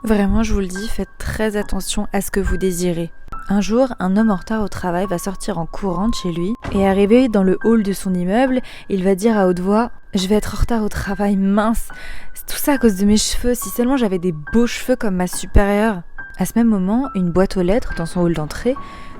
Vraiment, je vous le dis, faites très attention à ce que vous désirez. Un jour, un homme en retard au travail va sortir en courant de chez lui et arrivé dans le hall de son immeuble, il va dire à haute voix « Je vais être en retard au travail, mince, c'est tout ça à cause de mes cheveux, si seulement j'avais des beaux cheveux comme ma supérieure !» À ce même moment, une boîte aux lettres dans son hall d'entrée,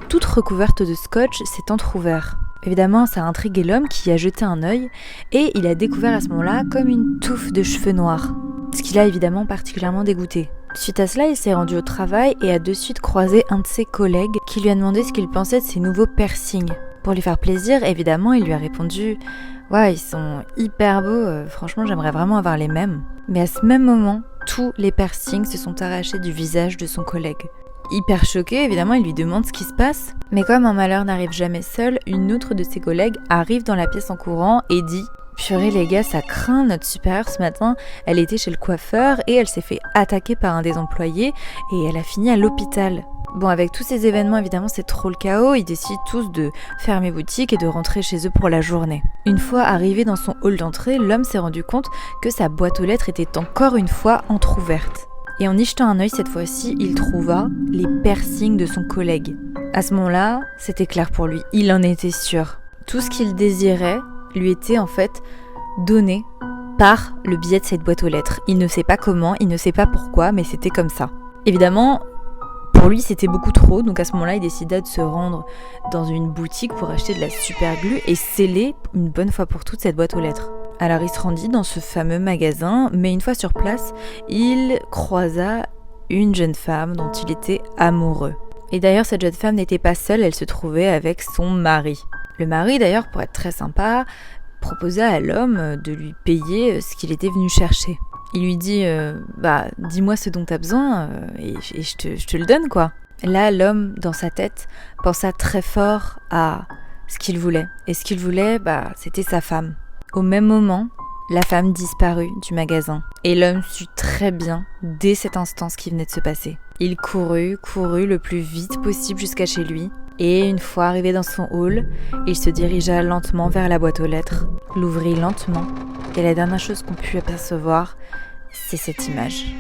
toute recouverte de scotch, s'est entrouverte. Évidemment, ça a intrigué l'homme qui y a jeté un œil et il a découvert à ce moment-là comme une touffe de cheveux noirs, ce qui l'a évidemment particulièrement dégoûté. Suite à cela, il s'est rendu au travail et a de suite croisé un de ses collègues qui lui a demandé ce qu'il pensait de ses nouveaux piercings. Pour lui faire plaisir, évidemment, il lui a répondu « Ouais, ils sont hyper beaux, franchement j'aimerais vraiment avoir les mêmes ». Mais à ce même moment, tous les piercings se sont arrachés du visage de son collègue. Hyper choqué, évidemment, il lui demande ce qui se passe. Mais comme un malheur n'arrive jamais seul, une autre de ses collègues arrive dans la pièce en courant et dit « Purée les gars, ça craint, notre supérieure ce matin, elle était chez le coiffeur et elle s'est fait attaquer par un des employés et elle a fini à l'hôpital. » Bon, avec tous ces événements, évidemment, c'est trop le chaos, ils décident tous de fermer boutique et de rentrer chez eux pour la journée. Une fois arrivé dans son hall d'entrée, l'homme s'est rendu compte que sa boîte aux lettres était encore une fois entrouverte. Et en y jetant un œil cette fois-ci, il trouva les piercings de son collègue. À ce moment-là, c'était clair pour lui, il en était sûr. Tout ce qu'il désirait lui était en fait donné par le biais de cette boîte aux lettres. Il ne sait pas comment, il ne sait pas pourquoi, mais c'était comme ça. Évidemment, pour lui c'était beaucoup trop, donc à ce moment-là il décida de se rendre dans une boutique pour acheter de la super glue et sceller une bonne fois pour toutes cette boîte aux lettres. Alors il se rendit dans ce fameux magasin, mais une fois sur place, il croisa une jeune femme dont il était amoureux. Et d'ailleurs cette jeune femme n'était pas seule, elle se trouvait avec son mari. Le mari d'ailleurs, pour être très sympa, proposa à l'homme de lui payer ce qu'il était venu chercher. Il lui dit dis-moi ce dont t'as besoin et je te le donne quoi. Là l'homme dans sa tête pensa très fort à ce qu'il voulait. Et ce qu'il voulait, c'était sa femme. Au même moment, la femme disparut du magasin. Et l'homme sut très bien, dès cet instant, ce qui venait de se passer. Il courut le plus vite possible jusqu'à chez lui. Et une fois arrivé dans son hall, il se dirigea lentement vers la boîte aux lettres, l'ouvrit lentement. Et la dernière chose qu'on put apercevoir, c'est cette image.